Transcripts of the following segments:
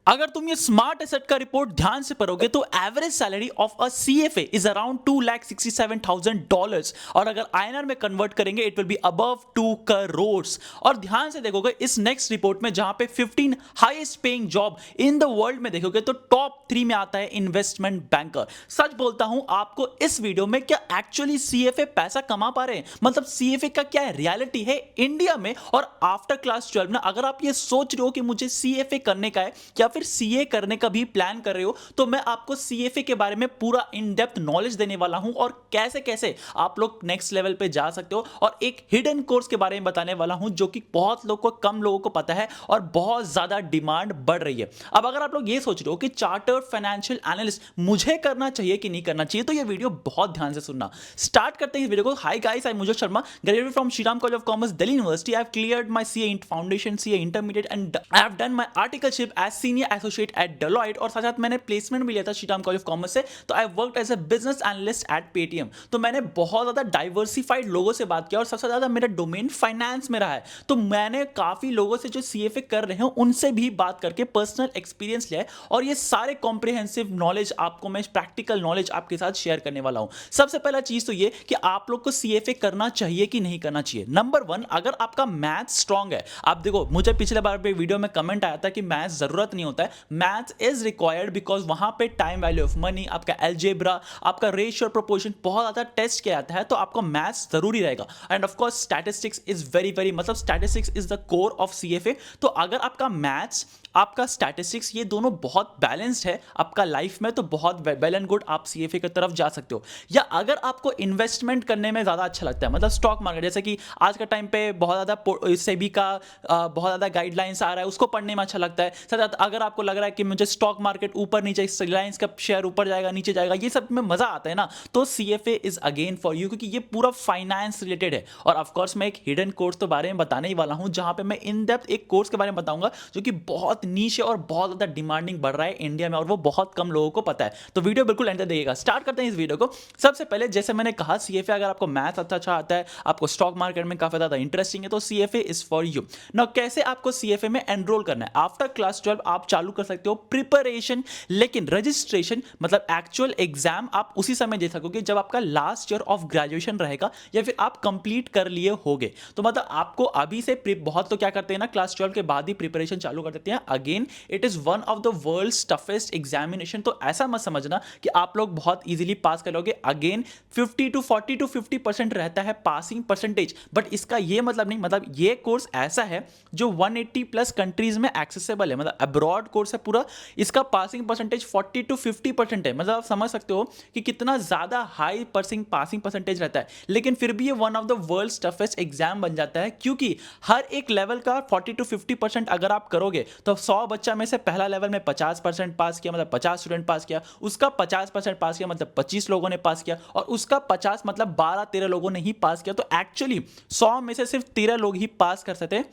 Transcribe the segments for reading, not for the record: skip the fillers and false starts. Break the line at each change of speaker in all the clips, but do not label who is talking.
अगर तुम ये स्मार्ट एसेट का रिपोर्ट ध्यान से पढ़ोगे तो average salary of a CFA is around $2,67,000 और अगर आईएनआर में कन्वर्ट करेंगे it will be above 2 crore. और ध्यान से देखोगे इस नेक्स्ट रिपोर्ट में जहां पे 15 highest paying job in the world में देखोगे तो टॉप 3 में आता है इन्वेस्टमेंट बैंकर। सच बोलता हूं आपको इस वीडियो में, क्या एक्चुअली सीएफए पैसा कमा पा रहे हैं, मतलब सीएफए का क्या रियलिटी है इंडिया में। और आफ्टर क्लास 12 में अगर आप ये सोच रहे हो कि मुझे सीएफए करने का है या फिर सीए करने का भी प्लान कर रहे हो, तो मैं आपको सीएफए के बारे में पूरा इन डेप्थ नॉलेज देने वाला हूं और कैसे कैसे आप लोग नेक्स्ट लेवल पे जा सकते हो, और एक हिडन कोर्स के बारे में बताने वाला हूं जो कि बहुत लोगों को, कम लोगों को पता है और बहुत ज्यादा डिमांड बढ़ रही है। अब अगर आप लोग ये सोच रहे हो कि चार्टर्ड फाइनेंशियल एनालिस्ट मुझे करना चाहिए कि नहीं करना चाहिए, तो ये वीडियो बहुत ध्यान से सुनना। स्टार्ट करते हैं इस वीडियो को। हाय गाइस, आई एम मुजर Sharma, graduate from Shriram college of commerce, Delhi university. I have cleared my CA foundation, CA intermediate and I have done my articleship as senior associate at Deloitte, और साथ साथ मैंने placement भी लिया था Shriram college of commerce से। तो I worked as a business analyst at Paytm. तो मैंने बहुत ज्यादा डाइवर्सिफाइड लोगों से बात किया और सबसे ज्यादा मेरा डोमेन फाइनेंस में रहा है। तो मैंने काफी लोगों से जो सीएफए कर रहे हैं उनसे भी बात करके पर्सनल एक्सपीरियंस लिया है, और ये सारे कॉम्प्रिहेंसिव नॉलेज आपको मैं, प्रैक्टिकल नॉलेज आपके साथ शेयर करने वाला हूं। सबसे पहला चीज तो ये कि आप लोग को सीएफए करना चाहिए कि नहीं करना चाहिए। नंबर 1, अगर आपका मैथ स्ट्रांग है। आप देखो, मुझे पिछले बार पे वीडियो में कमेंट आया था कि मैथ जरूरत नहीं होता है। मैथ इज रिक्वायर्ड बिकॉज वहां पे टाइम वैल्यू ऑफ मनी, आपका एल्जेब्रा, आपका रेशियो और प्रोपोर्शन बहुत ज्यादा टेस्ट किया जाता है, तो आपको मैथ्स जरूरी रहेगा। And of course statistics is very very, मतलब statistics is the core of CFA. तो अगर आपका मैथ्स, आपका स्टैटिस्टिक्स, ये दोनों बहुत बैलेंस्ड है आपका लाइफ में, तो बहुत वेल एंड गुड, आप सीएफए की तरफ जा सकते हो। या अगर आपको इन्वेस्टमेंट करने में ज्यादा अच्छा लगता है, मतलब स्टॉक मार्केट, जैसे कि आज का टाइम पे बहुत ज्यादा सेबी का बहुत ज्यादा गाइडलाइंस आ रहा है, उसको पढ़ने में अच्छा लगता है। साथ अगर आपको लग रहा है कि मुझे स्टॉक मार्केट ऊपर नीचे, रिलायंस का शेयर ऊपर जाएगा नीचे जाएगा, ये सब में मजा आता है ना, तो CFA is again for you, क्योंकि ये पूरा फाइनेंस रिलेटेड है। और ऑफकोर्स मैं एक हिडन कोर्स तो बारे में बताने ही वाला हूं, जहां पे मैं इन डेप्थ एक कोर्स के बारे में बताऊंगा जो कि बहुत नीश है और बहुत ज्यादा डिमांडिंग बढ़ रहा है इंडिया में, और वो बहुत कम लोगों को पता है। तो वीडियो बिल्कुल एंड तक देखिएगा। स्टार्ट करते हैं इस वीडियो को। सबसे पहले जैसे मैंने कहा, सीएफए अगर आपको मैथ अच्छा आता है, आपको स्टॉक मार्केट में काफी ज्यादा इंटरेस्टिंग है, तो CFA is for you. Now कैसे आपको सीएफए में एनरोल करना है? आफ्टर क्लास 12 आप चालू कर सकते हो प्रिपरेशन, लेकिन रजिस्ट्रेशन मतलब एक्चुअल एग्जाम आप उसी समय दे सकोगे जब आपका लास्ट ईयर ऑफ ग्रेजुएशन रहेगा या फिर आप कंप्लीट कर लिए होगे। तो मतलब आपको अभी से बहुत तो क्या करते हैं ना, क्लास 12 के बाद ही प्रिपरेशन चालू कर देते हैं। Again it is one of the world's toughest examination, तो ऐसा मत समझना कि आप लोग बहुत इजीली पास कर लोगे। अगेन 50 to 40 to 50% रहता है पासिंग परसेंटेज, बट इसका ये मतलब नहीं, मतलब ये कोर्स ऐसा है जो 180 प्लस कंट्रीज में एक्सेसिबल है, मतलब अब्रॉड कोर्स है पूरा। इसका पासिंग परसेंटेज 40 to 50% है, मतलब आप समझ सकते हो कि कितना ज्यादा हाई पासिंग परसेंटेज रहता है। लेकिन फिर भी ये one of the world's toughest exam बन जाता है, क्योंकि हर एक लेवल का 40 to 50% अगर आप करोगे तो 100 बच्चा में से पहला लेवल में 50% पास किया, मतलब 50 स्टूडेंट पास किया, उसका 50% पास किया मतलब 25 लोगों ने पास किया, और उसका 50 मतलब 12-13 लोगों ने ही पास किया। तो एक्चुअली 100 में से सिर्फ 13 लोग ही पास कर सकते हैं।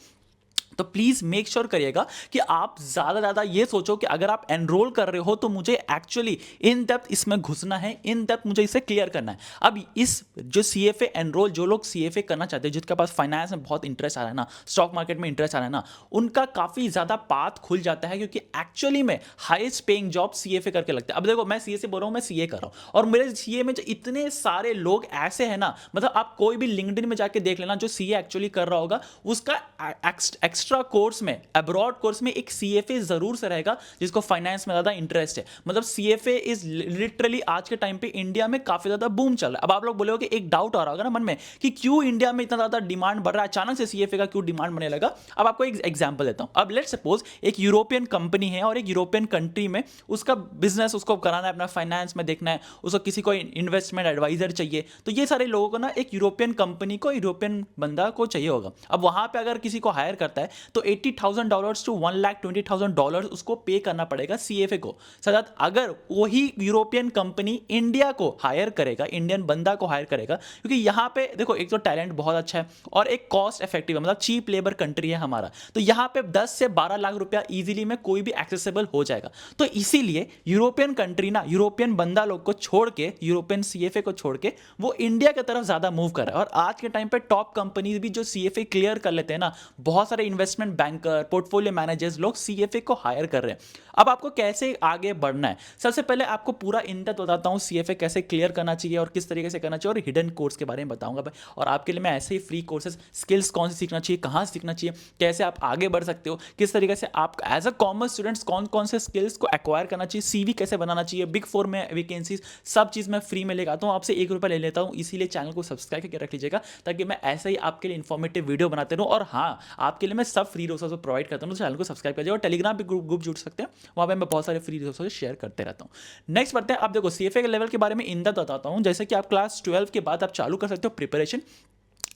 तो प्लीज मेक श्योर करिएगा कि आप ज्यादा ये सोचो कि अगर आप एनरोल कर रहे हो तो मुझे एक्चुअली इन डेप्थ इसमें घुसना है, इन डेप्थ मुझे इसे क्लियर करना है। अब इस जो सीएफए एनरोल, जो लोग सीएफए करना चाहते हैं, जिनके पास फाइनेंस में बहुत इंटरेस्ट आ रहा है ना, स्टॉक मार्केट में इंटरेस्ट आ रहा है ना, उनका काफी ज्यादा पाथ खुल जाता है, क्योंकि एक्चुअली में हाईएस्ट पेइंग जॉब सीएफए करके लगता है। अब देखो, मैं सीए से बोल रहा हूं, मैं सीए कर रहा हूं, और मेरे सीए में जो इतने सारे लोग ऐसे हैं ना, मतलब आप कोई भी लिंक्डइन में जाके देख लेना जो सीए एक्चुअली कर रहा होगा, उसका एक्स्ट्रा कोर्स में, अब्रॉड कोर्स में एक सीएफए जरूर से रहेगा जिसको फाइनेंस में ज्यादा इंटरेस्ट है। मतलब सीएफए इज लिटरली आज के टाइम पे इंडिया में काफी ज्यादा बूम चल रहा है। अब आप लोग बोलोगे, एक डाउट आ रहा होगा ना मन में कि क्यों इंडिया में इतना ज्यादा डिमांड बढ़ रहा है, अचानक से सीएफए का क्यों डिमांड बढ़ने लगा। अब आपको एक एग्जांपल देता हूं। अब लेट्स सपोज एक यूरोपियन कंपनी है और एक यूरोपियन कंट्री में उसका बिजनेस उसको कराना है, अपना फाइनेंस में देखना है, उसको किसी को इन्वेस्टमेंट एडवाइजर चाहिए। तो ये सारे लोगों को ना एक यूरोपियन कंपनी को, यूरोपियन बंदा को चाहिए होगा। अब वहां पे अगर किसी को हायर करता है तो $80,000 to $1,20,000 उसको पे करना पड़ेगा सीएफए को। साथ अगर वही यूरोपियन कंपनी इंडिया को हायर करेगा, इंडियन बंदा को हायर करेगा, क्योंकि यहां पे देखो एक तो टैलेंट बहुत अच्छा है और एक कॉस्ट इफेक्टिव है, मतलब चीप लेबर कंट्री है हमारा, तो यहां पे 10 से 12 लाख रुपया इजीली में कोई भी एक्सेसिबल हो जाएगा। तो इसीलिए यूरोपियन कंट्री ना, यूरोपियन बंदा लोग को छोड़ के, यूरोपियन सीएफए को छोड़ के वो इंडिया की तरफ ज्यादा मूव कर रहा है। और आज के टाइम पे टॉप कंपनीज भी जो सीएफए क्लियर कर लेते हैं ना, बहुत सारे इन्वेस्टमेंट बैंकर, पोर्टफोलियो मैनेजर्स लोग सीएफए को हायर कर रहे हैं। अब आपको कैसे आगे बढ़ना है, सबसे पहले आपको पूरा इन डेप्थ बताता हूँ सीएफए कैसे क्लियर करना चाहिए और किस तरीके से करना चाहिए, और हिडन कोर्स के बारे में बताऊंगा भाई। और आपके लिए मैं ऐसे ही फ्री कोर्सेज, स्किल्स कौन से सीखना चाहिए, कहाँ सीखना चाहिए, कैसे आप आगे बढ़ सकते हो, किस तरीके से आप एज अ कॉमर्स स्टूडेंट्स कौन कौन से स्किल्स को एक्वायर करना चाहिए, सीवी कैसे बनाना चाहिए, बिग फोर में वैकेंसीज, सब चीज़ मैं फ्री में लेकर आता हूँ। आपसे ₹1 ले लेता हूँ, इसीलिए चैनल को सब्सक्राइब करके रख लीजिएगा ताकि मैं ऐसे ही आपके लिए इन्फॉर्मेटिव वीडियो बनाते रहूँ। और हाँ, आपके लिए मैं सब फ्री रिसोर्स प्रोवाइड करता हूँ, तो चैनल को सब्सक्राइब कीजिए और टेलीग्राम पे ग्रुप जुड़ सकते हैं, वहाँ पे मैं बहुत सारे फ्री रिसोर्सेज शेयर करते रहता हूँ। नेक्स्ट बढ़ते हैं, आप देखो सीएफए के लेवल के बारे में इन डेप्थ बताता हूँ। जैसे कि आप क्लास 12 के बाद आप चालू कर सकते हो प्रिपरेशन,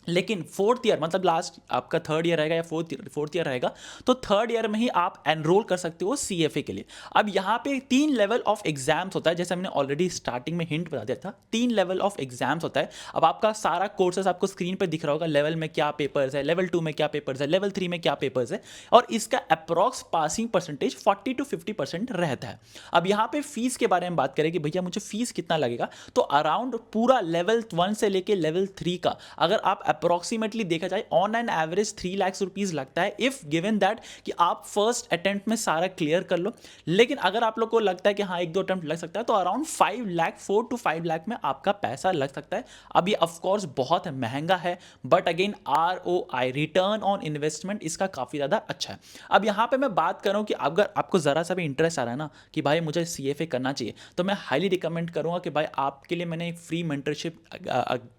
लेकिन फोर्थ ईयर मतलब लास्ट आपका थर्ड ईयर रहेगा या फोर्थ ईयर रहेगा, तो थर्ड ईयर में ही आप एनरोल कर सकते हो सीएफए के लिए। अब यहाँ पे 3 लेवल ऑफ एग्जाम्स होता है, जैसे हमने ऑलरेडी स्टार्टिंग में हिंट बता दिया था, 3 लेवल ऑफ एग्जाम्स होता है। अब आपका सारा कोर्सेस आपको स्क्रीन पे दिख रहा होगा, लेवल में क्या पेपर्स है, लेवल 2 में क्या पेपर्स है, लेवल 3 में क्या पेपर्स है, और इसका अप्रॉक्स पासिंग परसेंटेज 40 to 50% रहता है। अब यहाँ पे फीस के बारे में बात करें कि भैया मुझे फीस कितना लगेगा, तो अराउंड पूरा लेवल 1 से लेके लेवल 3 का अगर आप अप्रोक्सीमेटली देखा जाए on an average 3 lakh rupees लगता है, इफ गिवन दैट कि आप फर्स्ट अटेम्प्ट में सारा क्लियर कर लो। लेकिन अगर आप लोग को लगता है कि हाँ 1-2 अटेम्प्ट लग सकता है, तो अराउंड 5 लाख 4 to 5 लाख में आपका पैसा लग सकता है। अब ये ऑफकोर्स बहुत महंगा है, but again ROI return on investment इसका काफ़ी ज़्यादा अच्छा है। अब यहाँ पे मैं बात करूँ कि अगर आपको ज़रा सा भी इंटरेस्ट आ रहा है ना कि भाई मुझे CFA करना चाहिए, तो मैं हाईली रिकमेंड करूँगा कि भाई आपके लिए मैंने एक फ्री मेंटरशिप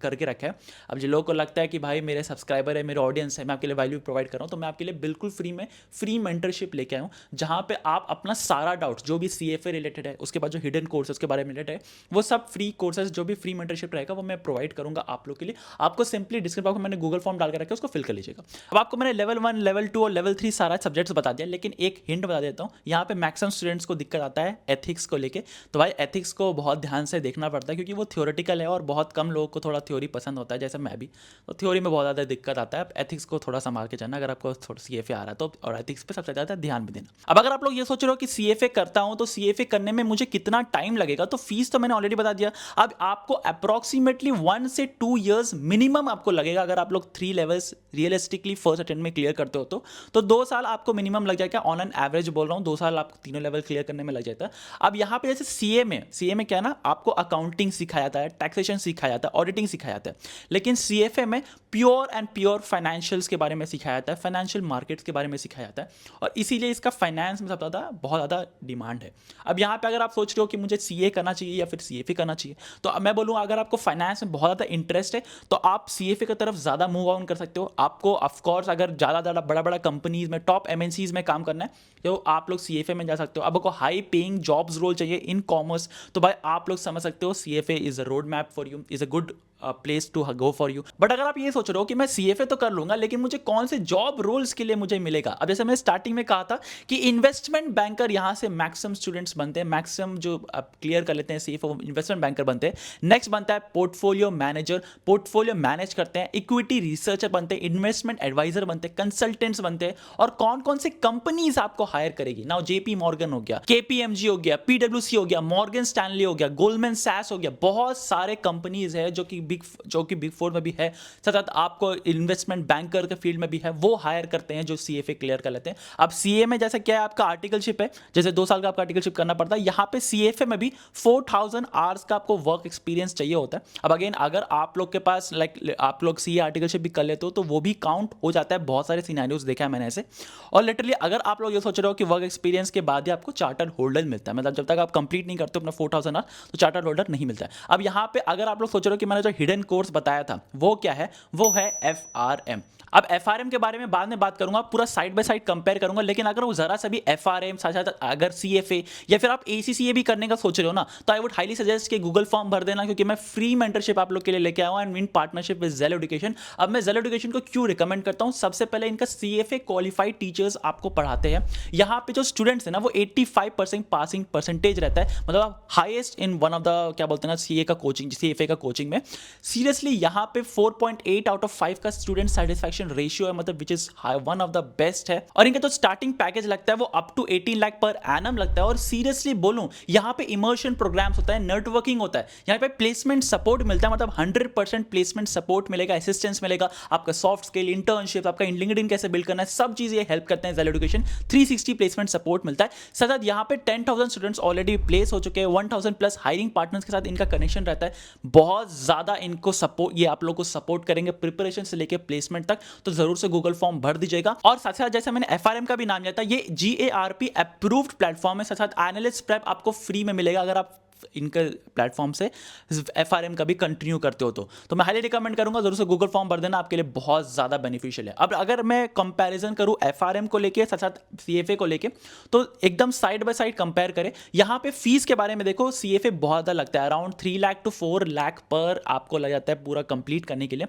करके रखा है। अब जिन लोगों को लगता है कि भाई मेरे सब्सक्राइबर है, मेरे ऑडियंस है, मैं आपके लिए वैल्यू प्रोवाइड कर रहा हूँ, तो मैं आपके लिए बिल्कुल फ्री में फ्री मेंटरशिप लेके आया हूँ, जहाँ पे आप अपना सारा डाउट जो भी CFA रिलेटेड है, उसके बाद जो हिडन कोर्सेज के बारे में रिलेटेड है, वो सब फ्री कोर्सेज जो भी फ्री मेंटरशिप रहेगा वो मैं प्रोवाइड करूँगा आप लोग के लिए। आपको सिंपली डिस्क्रिप्शन बॉक्स में मैंने गूगल फॉर्म डाल के रखा है, उसको फिल कर लीजिएगा। अब आपको मैंने लेवल 1, लेवल 2 और लेवल 3 सारा सब्जेक्ट्स बता दिया, लेकिन एक हिंट बता देता हूँ, यहाँ पे मैक्सिमम स्टूडेंट्स को दिक्कत आता है एथिक्स को लेके। तो भाई एथिक्स को बहुत ध्यान से देखना पड़ता है, क्योंकि वो थ्योरेटिकल है और बहुत कम लोगों को थोड़ा थ्योरी पसंद होता है, जैसे मैं भी, तो थ्योरी में बहुत ज़्यादा दिक्कत आता है। एथिक्स को थोड़ा संभाल के चलना अगर आपको थोड़ा CFA आ रहा है तो, और एथिक्स पे सबसे ज़्यादा ध्यान भी देना। अब अगर आप लोग ये सोच रहे हो कि CFA करता हूँ तो CFA करने में मुझे कितना टाइम लगेगा, तो फीस तो मैंने ऑलरेडी बता दिया। अब आपको अप्रॉक्सीमेटली 1 से 2 ईयर्स मिनिमम आपको लगेगा, अगर आप लोग 3 लेवल्स रियलिस्टिकली फर्स्ट अटेम्प्ट में क्लियर करते हो तो 2 साल आपको मिनिमम लग जाएगा। ऑन एन एवरेज बोल रहा हूँ, 2 साल आपको तीनों लेवल क्लियर करने में लग जाता है। अब यहाँ पे जैसे CA में क्या है ना, आपको अकाउंटिंग सिखाया जाता है, टैक्सेशन सिखाया जाता है, ऑडिटिंग सिखाया जाता है, लेकिन CFA में प्योर फाइनेंशियल्स के बारे में सिखाया जाता है, फाइनेंशियल मार्केट्स के बारे में सिखाया जाता है, और इसीलिए इसका फाइनेंस में सबसे ज़्यादा बहुत ज़्यादा डिमांड है। अब यहाँ पे अगर आप सोच रहे हो कि मुझे CA करना चाहिए या फिर CFA करना चाहिए, तो मैं बोलूँ अगर आपको फाइनेंस में बहुत ज़्यादा इंटरेस्ट है तो आप CFA की तरफ ज़्यादा मूव ऑन कर सकते हो। आपको ऑफकोर्स अगर ज़्यादा बड़ा कंपनीज में, टॉप MNCs में काम करना है, तो आप लोग CFA में जा सकते हो। अब आपको हाई पेइंग जॉब्स रोल चाहिए इन कॉमर्स, तो भाई आप लोग समझ सकते हो CFA is a road map for you, is a good place to go for you. But अगर आप ये सोच रहे हो कि मैं CFA तो कर लूंगा, लेकिन मुझे कौन से जॉब रोल्स के लिए मुझे मिलेगा, अब जैसे मैंने स्टार्टिंग में कहा था कि इन्वेस्टमेंट बैंकर यहाँ से मैक्सिमम स्टूडेंट्स बनते हैं, मैक्सिमम जो क्लियर कर लेते हैं CFA इन्वेस्टमेंट बैंकर बनते हैं। नेक्स्ट बनता है पोर्टफोलियो मैनेजर, पोर्टफोलियो मैनेज करते हैं, इक्विटी रिसर्चर बनते हैं, इन्वेस्टमेंट एडवाइजर बनते हैं, कंसल्टेंट्स बनते हैं, और कौन कौन से कंपनीज आपको हायर करेगी। नाउ JP मॉर्गन हो गया, KPMG हो गया, PwC हो गया, मॉर्गन स्टैनली हो गया, गोल्डमैन सैक्स हो गया, बहुत सारे कंपनीज है जो कि बिग फोर में भी है, साथ आपको इन्वेस्टमेंट बैंकर के फील्ड में भी है, वो हायर करते हैं जो CFA क्लियर कर लेते हैं। अब CA में जैसे क्या है, आपका आर्टिकलशिप है, जैसे 2 साल का आपका आर्टिकलशिप करना पड़ता है, यहाँ पे CFA में भी 4000 आवर्स का आपको वर्क एक्सपीरियंस चाहिए होता है। अब अगेन अगर आप लोग के पास आप लोग CA आर्टिकलशिप भी कर लेते हो तो वो भी काउंट हो जाता है, बहुत सारे सिनेरियोस देखा है मैंने ऐसे। और लिटरली अगर आप लोग ये सोच रहे हो कि वर्क एक्सपीरियंस के बाद ही आपको चार्टर्ड होल्डर मिलता है, मतलब जब तक आप कंप्लीट नहीं करते हो अपना 4000 आवर तो चार्टर्ड होल्डर नहीं मिलता है। अब यहाँ पे अगर आप लोग सोच रहे हो कि मैंने जो हिडन कोर्स बताया था वो क्या है, वो है FRM। अब FRM के बारे में बाद में बात करूंगा, पूरा साइड बाय साइड कंपेयर करूंगा, लेकिन अगर वो जरा सा भी FRM साथ साथ अगर CFA या फिर आप ACCA भी करने का सोच रहे हो ना, तो आई वुड हाईली सजेस्ट कि गूगल फॉर्म भर देना, क्योंकि मैं फ्री मेंटरशिप आप लोग के लिए लेके आया हूं and in partnership with Zell education. अब मैं जेल एजुकेशन को क्यों रिकमेंड करता हूं, सबसे पहले इनका CFA क्वालिफाइड टीचर्स आपको पढ़ाते हैं। यहाँ पे जो स्टूडेंट्स है ना, वो 85% पासिंग परसेंटेज रहता है, मतलब highest in one of the क्या बोलते हैं ना CFA का कोचिंग में। सीरियसली यहाँ पे 4.8 आउट ऑफ 5 का स्टूडेंट सेटिस्फैक्शन रेशियो है, मतलब which is one of the best है। और इनका जो स्टार्टिंग पैकेज लगता है वो up to 18 lakh per annum लगता है। और सीरियसली बोलूं, यहाँ पे इमर्शन प्रोग्राम्स होता है, नेटवर्किंग होता है, यहाँ पे प्लेसमेंट सपोर्ट मिलता है, मतलब 100% प्लेसमेंट सपोर्ट मिलेगा, असिस्टेंस मिलेगा, आपका सॉफ्ट स्किल, इंटर्नशिप, आपका लिंक्डइन कैसे बिल्ड करना है, सब चीज ये हेल्प करते हैं। जेल एजुकेशन 360 प्लेसमेंट सपोर्ट मिलता है। साथ साथ यहाँ पे 10,000 स्टूडेंट्स ऑलरेडी प्लेस हो चुके हैं, 1,000 प्लस हायरिंग पार्टनर्स के साथ इनका कनेक्शन रहता है। बहुत ज्यादा इनको सपोर्ट, ये आप लोग को सपोर्ट करेंगे प्रिपरेशन से लेकर प्लेसमेंट तक। तो जरूर से गूगल फॉर्म भर दीजिएगा। और साथ साथ जैसे मैंने एफआरएम का भी नाम लिया था, ये GARP अप्रूव्ड प्लेटफॉर्म है। साथ साथ एनालिस्ट प्रेप आपको फ्री में मिलेगा अगर आप इनके प्लेटफॉर्म से एफआरएम का भी कंटिन्यू करते हो तो मैं हाईली रिकमेंड करूंगा, जरूर से गूगल फॉर्म भर देना, आपके लिए बहुत ज्यादा बेनिफिशियल है। अब अगर मैं कंपैरिजन करूं एफआरएम को लेके साथ साथ सीएफए को लेके, तो एकदम साइड बाय साइड कंपेयर करें। यहां पे फीस के बारे में देखो, सीएफए बहुत ज्यादा लगता है, अराउंड 3 लाख टू 4 लाख पर आपको लग जाता है पूरा कंप्लीट करने के लिए।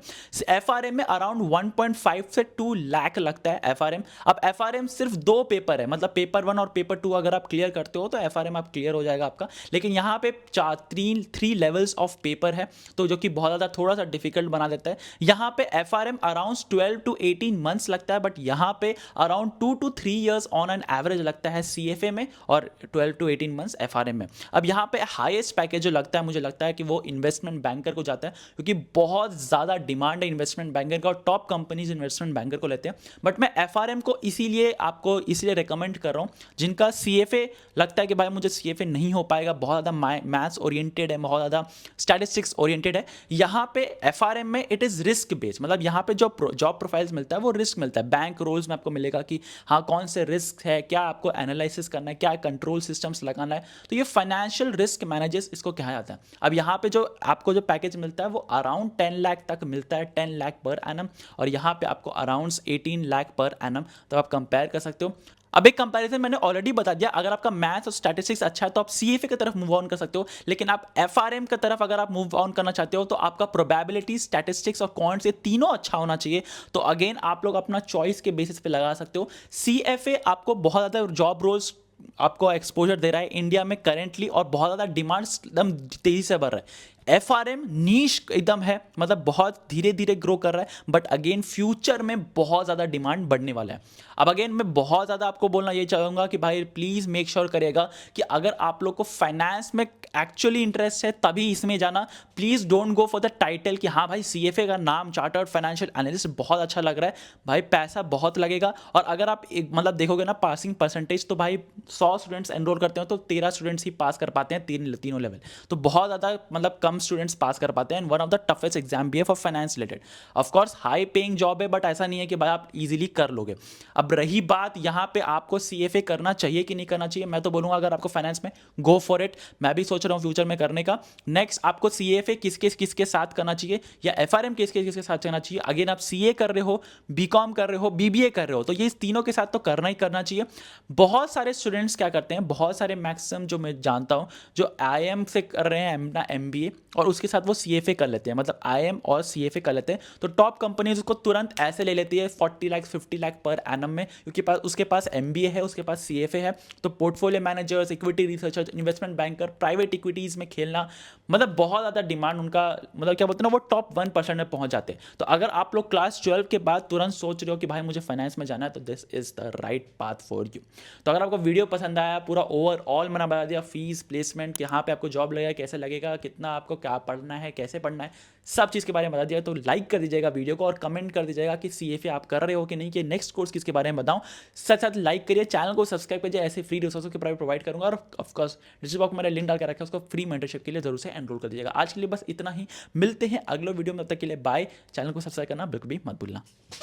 एफआरएम में अराउंड 1.5 से 2 लाख लगता है एफआरएम। अब एफआरएम सिर्फ 2 पेपर है, मतलब पेपर 1 और पेपर 2 अगर आप क्लियर करते हो तो एफआरएम आप क्लियर हो जाएगा आपका। लेकिन यहाँ पे 3 लेवल्स ऑफ पेपर है, तो जो कि बहुत ज़्यादा थोड़ा सा डिफिकल्ट बना देता है। यहाँ पे एफआरएम अराउंड 12 टू 18 मंथ्स लगता है, बट यहाँ पे around 2 to 3 years on an average लगता है सीएफए में, और 12 टू 18 मंथ्स एफआरएम में। अब यहाँ पे हाईएस्ट पैकेज जो लगता है, मुझे लगता है कि वो इन्वेस्टमेंट बैंकर को जाता है, क्योंकि बहुत ज़्यादा डिमांड है इन्वेस्टमेंट बैंकर का और टॉप कंपनीज इन्वेस्टमेंट बैंकर को लेते हैं। बट मैं एफआरएम को इसीलिए आपको इसलिए रिकमेंड कर रहा हूँ, जिनका सीएफए लगता है कि भाई मुझे सीएफए नहीं हो पाएगा, बहुत ज़्यादा मैथ्स ओरिएंटेड है, बहुत ज़्यादा स्टैटिस्टिक्स ओरिएंटेड है। यहाँ पे एफआरएम में इट इज़ रिस्क बेस्ड, मतलब यहाँ पे जो जॉब प्रोफाइल्स मिलता है वो रिस्क मिलता है। बैंक रोल्स में आपको मिलेगा कि हाँ कौन से रिस्क है, क्या आपको एनालिसिस करना है, क्या कंट्रोल सिस्टम्स लगाना है, तो ये फाइनेंशियल रिस्क मैनेजर्स इसको कहा जाता है। अब यहाँ पे जो आपको जो पैकेज मिलता है वो अराउंड 10 लाख तक मिलता है, 10 लाख पर एनम, और यहाँ पे आपको अराउंड 18 लाख पर एनम, तो आप कंपेयर कर सकते हो। अब एक कंपैरिजन मैंने ऑलरेडी बता दिया, अगर आपका मैथ्स और स्टैटिस्टिक्स अच्छा है तो आप सीएफए की तरफ मूव ऑन कर सकते हो, लेकिन आप एफआरएम की तरफ अगर आप मूव ऑन करना चाहते हो तो आपका प्रोबेबिलिटी, स्टैटिस्टिक्स और क्वांट्स ये तीनों अच्छा होना चाहिए। तो अगेन आप लोग अपना चॉइस के बेसिस पे लगा सकते हो। सीएफए आपको बहुत ज़्यादा जॉब रोल्स आपको एक्सपोजर दे रहा है इंडिया में करेंटली, और बहुत ज़्यादा डिमांड एकदम तेज़ी से बढ़ रहा है। एफआरएम नीश एकदम है, मतलब बहुत धीरे धीरे ग्रो कर रहा है, बट अगेन फ्यूचर में बहुत ज़्यादा डिमांड बढ़ने वाला है। अब अगेन मैं बहुत ज़्यादा आपको बोलना ये चाहूँगा कि भाई प्लीज़ मेक श्योर करिएगा कि अगर आप लोग को फाइनेंस में एक्चुअली इंटरेस्ट है तभी इसमें जाना। Please don't go for the title कि हाँ भाई सीएफए का नाम चार्टर्ड फाइनेंशियल एनालिस्ट बहुत अच्छा लग रहा है, भाई पैसा बहुत लगेगा। और अगर आप मतलब देखोगे ना पासिंग परसेंटेज, तो भाई 100 स्टूडेंट्स एनरोल करते हो तो 13 स्टूडेंट्स ही पास कर पाते हैं, तीनों लेवल, तो बहुत ज़्यादा मतलब कम स्टूडेंट्स पास कर पाते हैं। One of the toughest exam भी है for finance related. Of course high paying job है, बट ऐसा नहीं है कि भाई आप इजीली कर लोगे। अब रही बात यहाँ पे आपको सीएफए करना चाहिए कि नहीं करना चाहिए, मैं तो बोलूँगा अगर आपको फाइनेंस में, गो फॉर इट। मैं भी सोच रहा हूँ फ्यूचर में करने का। नेक्स्ट आपको सीएफए किसके साथ करना चाहिए, या एफआरएम किसके साथ करना चाहिए। अगेन आप सीए कर रहे हो, बीकॉम कर रहे हो, बीबीए कर रहे हो, तो ये तीनों के साथ तो करना ही करना चाहिए। बहुत सारे स्टूडेंट्स क्या करते हैं, बहुत सारे मैक्सिमम जो मैं जानता हूँ जो आईएम से कर रहे हैं अपना एमबीए और उसके साथ वो सीएफए कर लेते हैं, मतलब आईएम और सीएफए कर लेते हैं, तो टॉप कंपनीज उसको तुरंत ऐसे ले लेती है 40 लाख 50 लाख पर एनम में, क्योंकि उसके पास एमबीए है, उसके पास सीएफए है। तो portfolio managers, equity researchers, investment banker, private equities में खेलना, मतलब बहुत ज़्यादा डिमांड उनका, मतलब क्या बोलते हैं ना, वो टॉप 1% में पहुंच जाते हैं। तो अगर आप लोग क्लास 12 के बाद तुरंत सोच रहे हो कि भाई मुझे फाइनेंस में जाना है, तो this is the right path for you. तो अगर आपको वीडियो पसंद आया, पूरा ओवरऑल मैंने बता दिया, फीस, प्लेसमेंट, यहाँ पे आपको जॉब लगेगा, कैसे लगेगा, कितना आपको क्या पढ़ना है, कैसे पढ़ना है, सब चीज़ के बारे में बता दिया। तो लाइक कर दीजिएगा वीडियो को और कमेंट कर दीजिएगा कि सीएफए आप कर रहे हो कि नहीं, कि नेक्स्ट कोर्स किसके बारे में बताऊं। साथ साथ लाइक करिए, चैनल को सब्सक्राइब करिए, ऐसे फ्री रिसोर्सों के प्राइवेट प्रोवाइड करूंगा। और ऑफकोर्स डिस्क्रिप्शन बॉक्स में मैंने लिंक डाल के रखा है, उसको फ्री मेंटरशिप के लिए जरूर से एनरोल कर दीजिएगा। आज के लिए बस इतना ही, मिलते हैं अगले वीडियो में, तब तक के लिए बाय। चैनल को सब्सक्राइब करना बिल्कुल भी मत भूलना।